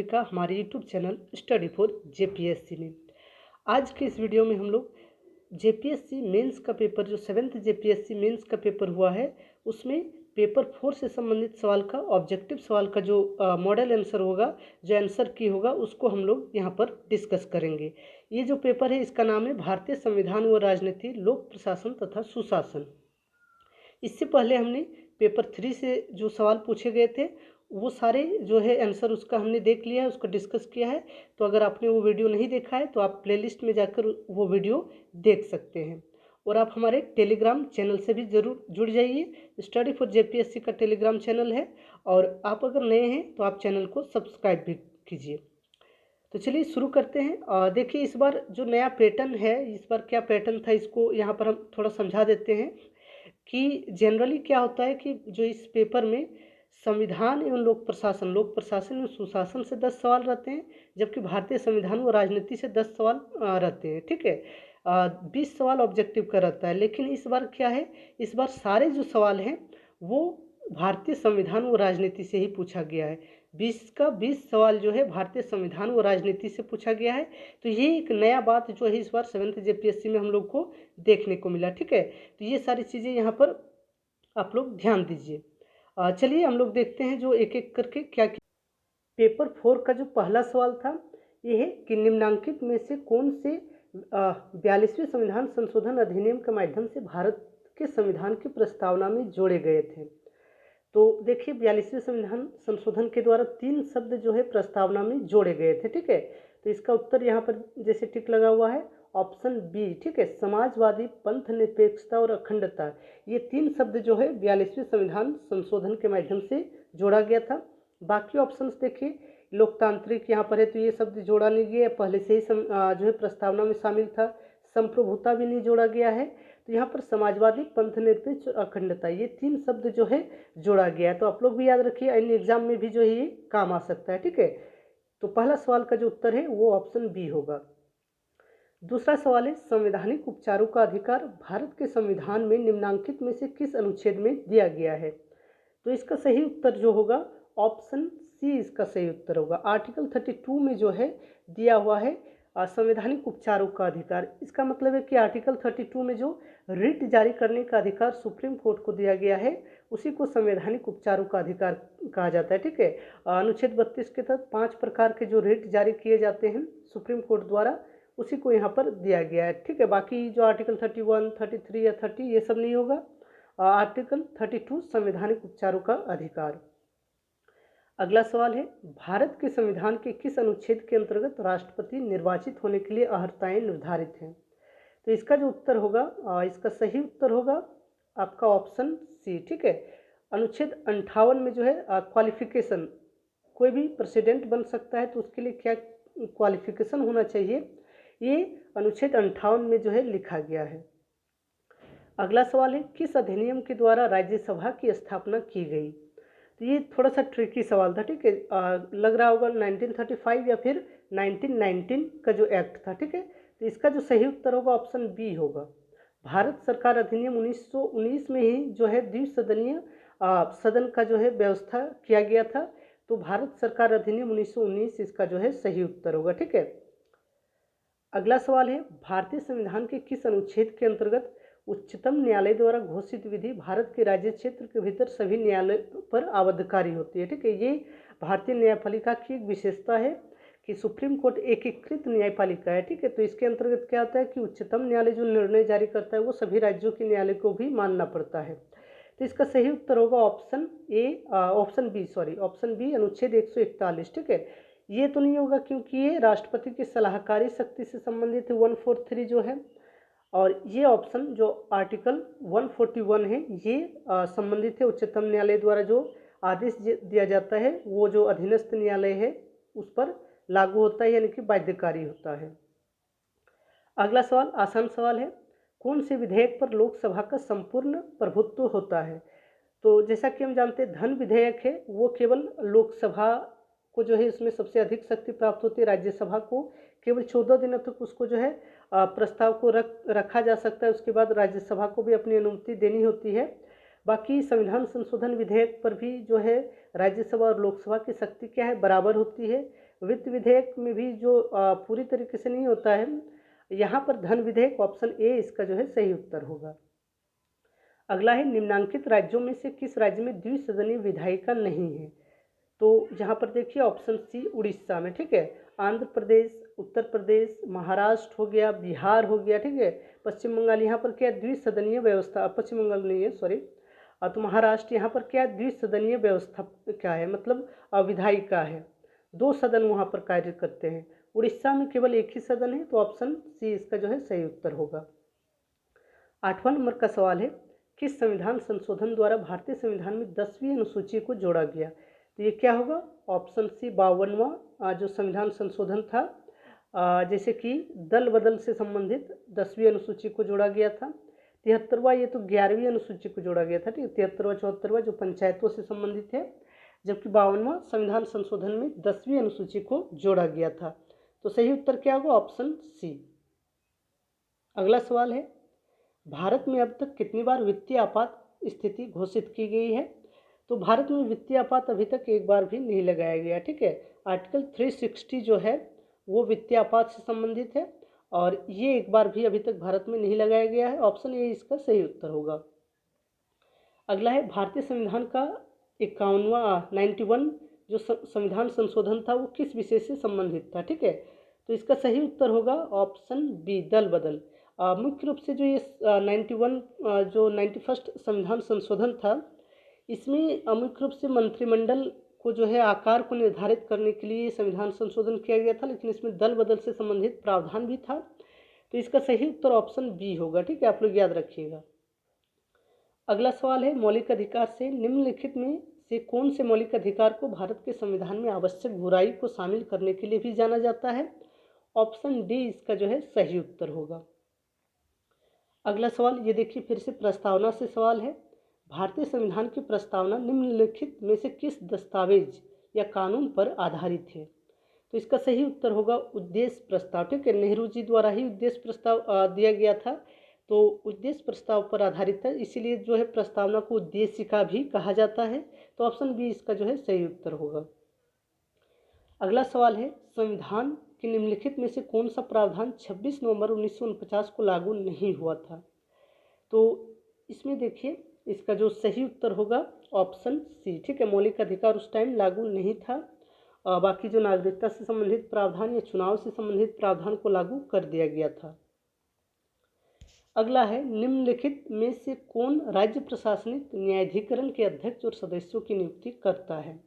का हमारे YouTube channel study for JPSC में। आज के इस वीडियो में हम लोग जेपीएससी मेंस का पेपर जो 7th जेपीएससी मेंस का पेपर हुआ है उसमें पेपर 4 से संबंधित सवाल का ऑब्जेक्टिव सवाल का जो मॉडल आंसर होगा, जो आंसर की होगा, उसको हम लोग यहाँ पर डिस्कस करेंगे। ये जो पेपर है इसका नाम है भारतीय संविधान व राजनीति, लोक प्रशासन तथा सुशासन। इससे पहले हमने पेपर 3 से जो सवाल पूछे गए थे वो सारे जो है आंसर उसका हमने देख लिया है, उसको डिस्कस किया है। तो अगर आपने वो वीडियो नहीं देखा है तो आप प्लेलिस्ट में जाकर वो वीडियो देख सकते हैं। और आप हमारे टेलीग्राम चैनल से भी ज़रूर जुड़ जाइए। स्टडी फॉर जेपीएससी का टेलीग्राम चैनल है और आप अगर नए हैं तो आप चैनल को सब्सक्राइब भी कीजिए। तो चलिए शुरू करते हैं। देखिए इस बार जो नया पैटर्न है, इस बार क्या पैटर्न था इसको यहाँ पर हम थोड़ा समझा देते हैं कि जनरली क्या होता है कि जो इस पेपर में संविधान एवं लोक प्रशासन एवं सुशासन से 10 सवाल रहते हैं, जबकि भारतीय संविधान व राजनीति से 10 सवाल रहते हैं। ठीक है, 20 सवाल ऑब्जेक्टिव का रहता है। लेकिन इस बार क्या है, इस बार सारे जो सवाल हैं वो भारतीय संविधान व राजनीति से ही पूछा गया है। 20 का 20 सवाल जो है भारतीय संविधान व राजनीति से पूछा गया है। तो ये एक नया बात जो है इस बार 7th जेपीएससी में हम लोग को देखने को मिला। ठीक है, तो ये सारी चीज़ें यहाँ पर आप लोग ध्यान दीजिए। चलिए हम लोग देखते हैं जो एक एक करके क्या क्या। पेपर 4 का जो पहला सवाल था ये है कि निम्नांकित में से कौन से 42वें संविधान संशोधन अधिनियम के माध्यम से भारत के संविधान की प्रस्तावना में जोड़े गए थे। तो देखिए 42वें संविधान संशोधन के द्वारा 3 शब्द जो है प्रस्तावना में जोड़े गए थे। ठीक है, तो इसका उत्तर यहाँ पर जैसे टिक लगा हुआ है ऑप्शन बी। ठीक है, समाजवादी, पंथ निरपेक्षता और अखंडता, ये 3 शब्द जो है 42वें संविधान संशोधन के माध्यम से जोड़ा गया था। बाकी ऑप्शंस देखिए, लोकतांत्रिक यहाँ पर है तो ये शब्द जोड़ा नहीं गया, पहले से ही जो है प्रस्तावना में शामिल था। संप्रभुता भी नहीं जोड़ा गया है। तो यहाँ पर समाजवादी, पंथ निरपेक्ष, अखंडता, ये 3 शब्द जो है जोड़ा गया है। तो आप लोग भी याद रखिए, अन्य एग्जाम में भी जो है ये काम आ सकता है। ठीक है, तो पहला सवाल का जो उत्तर है वो ऑप्शन बी होगा। दूसरा सवाल है संवैधानिक उपचारों का अधिकार भारत के संविधान में निम्नांकित में से किस अनुच्छेद में दिया गया है। तो इसका सही उत्तर जो होगा ऑप्शन सी इसका सही उत्तर होगा। आर्टिकल 32 में जो है दिया हुआ है संवैधानिक उपचारों का अधिकार। इसका मतलब है कि आर्टिकल 32 में जो रिट जारी करने का अधिकार सुप्रीम कोर्ट को दिया गया है उसी को संवैधानिक उपचारों का अधिकार कहा जाता है। ठीक है, अनुच्छेद 32 के तहत 5 प्रकार के जो रिट जारी किए जाते हैं सुप्रीम कोर्ट द्वारा उसी को यहाँ पर दिया गया है। ठीक है, बाकी जो आर्टिकल 31, 33 या 30 ये सब नहीं होगा। आर्टिकल 32 संवैधानिक उपचारों का अधिकार। अगला सवाल है भारत के संविधान के किस अनुच्छेद के अंतर्गत राष्ट्रपति निर्वाचित होने के लिए अर्हताएं निर्धारित हैं। तो इसका जो उत्तर होगा, इसका सही उत्तर होगा आपका ऑप्शन सी। ठीक है, अनुच्छेद 58 में जो है क्वालिफिकेशन, कोई भी प्रेसिडेंट बन सकता है तो उसके लिए क्या क्वालिफिकेशन होना चाहिए, ये अनुच्छेद 58 में जो है लिखा गया है। अगला सवाल है किस अधिनियम के द्वारा राज्यसभा की स्थापना की गई। तो ये थोड़ा सा ट्रिकी सवाल था। ठीक है, लग रहा होगा 1935 या फिर 1919 का जो एक्ट था। ठीक है, तो इसका जो सही उत्तर होगा ऑप्शन बी होगा। भारत सरकार अधिनियम 1919 में ही जो है द्विसदनीय सदन का जो है व्यवस्था किया गया था। तो भारत सरकार अधिनियम 1919 इसका जो है सही उत्तर होगा। ठीक है, अगला सवाल है भारतीय संविधान के किस अनुच्छेद के अंतर्गत उच्चतम न्यायालय द्वारा घोषित विधि भारत के राज्य क्षेत्र के भीतर सभी न्यायालय पर आबद्धकारी होती है। ठीक है, ये भारतीय न्यायपालिका की एक विशेषता है कि सुप्रीम कोर्ट एकीकृत न्यायपालिका है। ठीक है, तो इसके अंतर्गत क्या होता है कि उच्चतम न्यायालय जो निर्णय जारी करता है वो सभी राज्यों के न्यायालय को भी मानना पड़ता है। तो इसका सही उत्तर होगा ऑप्शन बी अनुच्छेद 141। ठीक है, ये तो नहीं होगा क्योंकि ये राष्ट्रपति की सलाहकारी शक्ति से संबंधित 143 जो है, और ये ऑप्शन जो आर्टिकल 141 है ये संबंधित है उच्चतम न्यायालय द्वारा जो आदेश दिया जाता है वो जो अधीनस्थ न्यायालय है उस पर लागू होता है, यानी कि बाध्यकारी होता है। अगला सवाल आसान सवाल है कौन से विधेयक पर लोकसभा का संपूर्ण प्रभुत्व होता है। तो जैसा कि हम जानते हैं धन विधेयक है वो केवल लोकसभा को जो है इसमें सबसे अधिक शक्ति प्राप्त होती है। राज्यसभा को केवल 14 दिनों तक उसको जो है प्रस्ताव को रखा जा सकता है, उसके बाद राज्यसभा को भी अपनी अनुमति देनी होती है। बाकी संविधान संशोधन विधेयक पर भी जो है राज्यसभा और लोकसभा की शक्ति क्या है, बराबर होती है। वित्त विधेयक में भी जो पूरी तरीके से नहीं होता है, यहाँ पर धन विधेयक, ऑप्शन ए इसका जो है सही उत्तर होगा। अगला है निम्नांकित राज्यों में से किस राज्य में द्विसदनीय विधायिका नहीं है? तो यहाँ पर देखिए ऑप्शन सी उड़ीसा में, ठीक है। आंध्र प्रदेश, उत्तर प्रदेश, महाराष्ट्र हो गया, बिहार हो गया, ठीक है। पश्चिम बंगाल, यहाँ पर क्या द्विसदनीय व्यवस्था, पश्चिम बंगाल नहीं है सॉरी, तो महाराष्ट्र, यहाँ पर क्या द्विसदनीय व्यवस्था क्या है, मतलब विधायिका है, 2 सदन वहाँ पर कार्य करते हैं। उड़ीसा में केवल एक ही सदन है, तो ऑप्शन सी इसका जो है सही उत्तर होगा। 8वां नंबर का सवाल है, किस संविधान संशोधन द्वारा भारतीय संविधान में 10वीं अनुसूची को जोड़ा गया? तो ये क्या होगा? ऑप्शन सी 52वां जो संविधान संशोधन था, जैसे कि दल बदल से संबंधित 10वीं अनुसूची को जोड़ा गया था। 73वां ये तो 11वीं अनुसूची को जोड़ा गया था, ठीक है। 73वां 74वां जो पंचायतों से संबंधित है, जबकि 52वां संविधान संशोधन में 10वीं अनुसूची को जोड़ा गया था। तो सही उत्तर क्या होगा? Option C. अगला सवाल है, भारत में अब तक कितनी बार वित्तीय आपात स्थिति घोषित की गई है? तो भारत में वित्तीय आपात अभी तक एक बार भी नहीं लगाया गया, ठीक है। आर्टिकल 360 जो है वो वित्तीय आपात से संबंधित है और ये एक बार भी अभी तक भारत में नहीं लगाया गया है। ऑप्शन ए इसका सही उत्तर होगा। अगला है, भारतीय संविधान का 51वां 91 जो संविधान संशोधन था वो किस विषय से संबंधित था, ठीक है। तो इसका सही उत्तर होगा ऑप्शन बी, दल बदल। मुख्य रूप से जो ये 91 जो 91st संविधान संशोधन था, इसमें मुख्य रूप से मंत्रिमंडल को जो है आकार को निर्धारित करने के लिए संविधान संशोधन किया गया था, लेकिन इसमें दल बदल से संबंधित प्रावधान भी था। तो इसका सही उत्तर ऑप्शन बी होगा, ठीक है, आप लोग याद रखिएगा। अगला सवाल है, मौलिक अधिकार से निम्नलिखित में से कौन से मौलिक अधिकार को भारत के संविधान में आवश्यक बुराई को शामिल करने के लिए भी जाना जाता है? ऑप्शन डी इसका जो है सही उत्तर होगा। अगला सवाल ये देखिए, फिर से प्रस्तावना से सवाल है, भारतीय संविधान की प्रस्तावना निम्नलिखित में से किस दस्तावेज या कानून पर आधारित है? तो इसका सही उत्तर होगा उद्देश्य प्रस्ताव, ठीक है। नेहरू जी द्वारा ही उद्देश्य प्रस्ताव दिया गया था, तो उद्देश्य प्रस्ताव पर आधारित है, इसीलिए जो है प्रस्तावना को उद्देशिका भी कहा जाता है। तो ऑप्शन बी इसका जो है सही उत्तर होगा। अगला सवाल है, संविधान के निम्नलिखित में से कौन सा प्रावधान 26 नवंबर 1949 को लागू नहीं हुआ था? तो इसमें देखिए इसका जो सही उत्तर होगा ऑप्शन सी, ठीक है। मौलिक अधिकार उस टाइम लागू नहीं था, बाकी जो नागरिकता से संबंधित प्रावधान या चुनाव से संबंधित प्रावधान को लागू कर दिया गया था। अगला है, निम्नलिखित में से कौन राज्य प्रशासनिक न्यायाधिकरण के अध्यक्ष और सदस्यों की नियुक्ति करता है?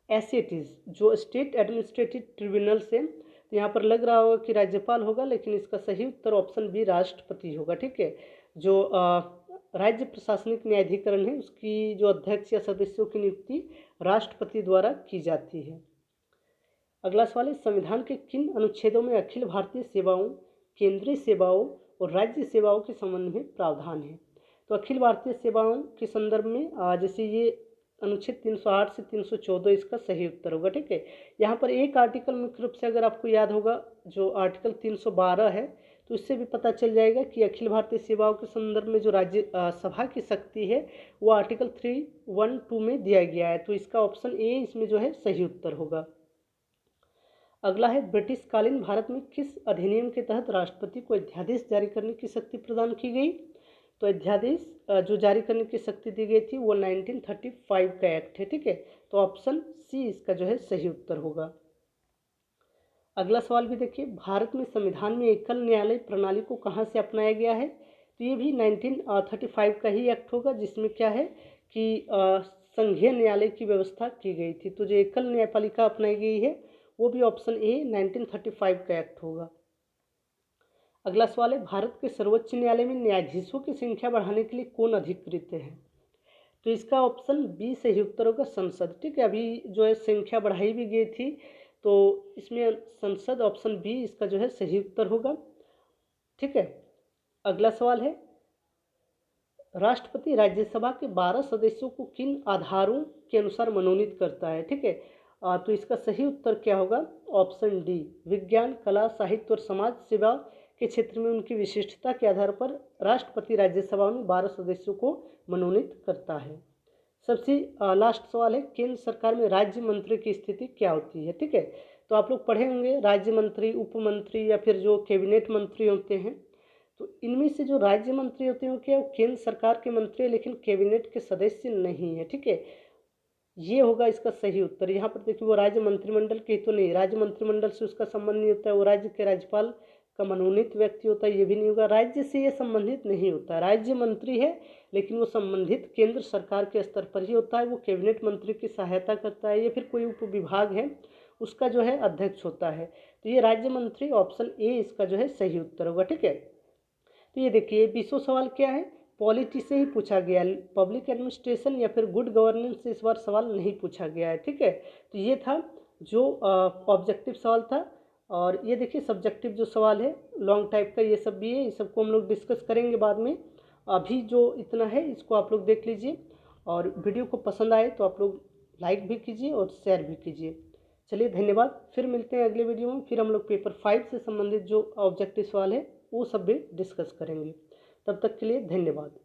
एसएटीज जो स्टेट एडमिनिस्ट्रेटिव ट्रिब्यूनल से, तो यहाँ पर लग रहा होगा कि राज्यपाल होगा, लेकिन इसका सही उत्तर ऑप्शन बी राष्ट्रपति होगा, ठीक है। जो राज्य प्रशासनिक न्यायाधिकरण है उसकी जो अध्यक्ष या सदस्यों की नियुक्ति राष्ट्रपति द्वारा की जाती है। अगला सवाल है, संविधान के किन अनुच्छेदों में अखिल भारतीय सेवाओं, केंद्रीय सेवाओं और राज्य सेवाओं के संबंध में प्रावधान है? तो अखिल भारतीय सेवाओं के संदर्भ में जैसे ये अनुच्छेद 308 से 314 इसका सही उत्तर होगा, ठीक है। यहाँ पर एक आर्टिकल मुख्य रूप से अगर आपको याद होगा, जो आर्टिकल 312 है, तो इससे भी पता चल जाएगा कि अखिल भारतीय सेवाओं के संदर्भ में जो राज्य सभा की शक्ति है वो आर्टिकल 312 में दिया गया है। तो इसका ऑप्शन ए इसमें जो है सही उत्तर होगा। अगला है, ब्रिटिश कालीन भारत में किस अधिनियम के तहत राष्ट्रपति को अध्यादेश जारी करने की शक्ति प्रदान की गई? तो अध्यादेश जो जारी करने की शक्ति दी गई थी वो 1935 का एक्ट है, ठीक है। तो ऑप्शन सी इसका जो है सही उत्तर होगा। अगला सवाल भी देखिए, भारत में संविधान में एकल न्यायालय प्रणाली को कहाँ से अपनाया गया है? तो ये भी 1935 का ही एक्ट होगा, जिसमें क्या है कि संघीय न्यायालय की व्यवस्था की गई थी। तो जो एकल न्यायपालिका अपनाई गई है वो भी ऑप्शन ए 1935 का एक्ट होगा। अगला सवाल है, भारत के सर्वोच्च न्यायालय में न्यायाधीशों की संख्या बढ़ाने के लिए कौन अधिकृत है? तो इसका ऑप्शन बी सही उत्तर होगा संसद, ठीक है। अभी जो है संख्या बढ़ाई भी गई थी, तो इसमें संसद ऑप्शन बी इसका जो है सही उत्तर होगा, ठीक है। अगला सवाल है, राष्ट्रपति राज्यसभा के 12 सदस्यों को किन आधारों के अनुसार मनोनीत करता है? ठीक है, तो इसका सही उत्तर क्या होगा? ऑप्शन डी, विज्ञान, कला, साहित्य और समाज सेवा के क्षेत्र में उनकी विशिष्टता के आधार पर राष्ट्रपति राज्यसभा में 12 सदस्यों को मनोनीत करता है। सबसे लास्ट सवाल है, केंद्र सरकार में राज्य मंत्री की स्थिति क्या होती है? ठीक है, तो आप लोग पढ़े होंगे राज्य मंत्री, उप मंत्री या फिर जो कैबिनेट मंत्री होते हैं। तो इनमें से जो राज्य मंत्री होते हैं क्या, वो केंद्र सरकार के मंत्री है लेकिन कैबिनेट के सदस्य नहीं है, ठीक है। ये होगा इसका सही उत्तर। यहाँ पर देखिए वो राज्य मंत्रिमंडल के तो नहीं, राज्य मंत्रिमंडल से उसका संबंध नहीं होता है, वो राज्य के राज्यपाल का मनोनीत व्यक्ति होता है, ये भी नहीं होगा। राज्य से ये संबंधित नहीं होता है, राज्य मंत्री है लेकिन वो संबंधित केंद्र सरकार के स्तर पर ही होता है, वो कैबिनेट मंत्री की सहायता करता है, या फिर कोई उप विभाग है उसका जो है अध्यक्ष होता है। तो ये राज्य मंत्री, ऑप्शन ए इसका जो है सही उत्तर होगा, ठीक है। तो ये देखिए 20वां सवाल क्या है, पॉलिटी से ही पूछा गया, पब्लिक एडमिनिस्ट्रेशन या फिर गुड गवर्नेंस से इस बार सवाल नहीं पूछा गया है, ठीक है। तो ये था जो ऑब्जेक्टिव सवाल था। और ये देखिए सब्जेक्टिव जो सवाल है लॉन्ग टाइप का, ये सब भी है, इस सबको हम लोग डिस्कस करेंगे बाद में। अभी जो इतना है इसको आप लोग देख लीजिए, और वीडियो को पसंद आए तो आप लोग लाइक भी कीजिए और शेयर भी कीजिए। चलिए धन्यवाद, फिर मिलते हैं अगले वीडियो में। फिर हम लोग पेपर 5 से संबंधित जो ऑब्जेक्टिव सवाल है वो सब भी डिस्कस करेंगे। तब तक के लिए धन्यवाद।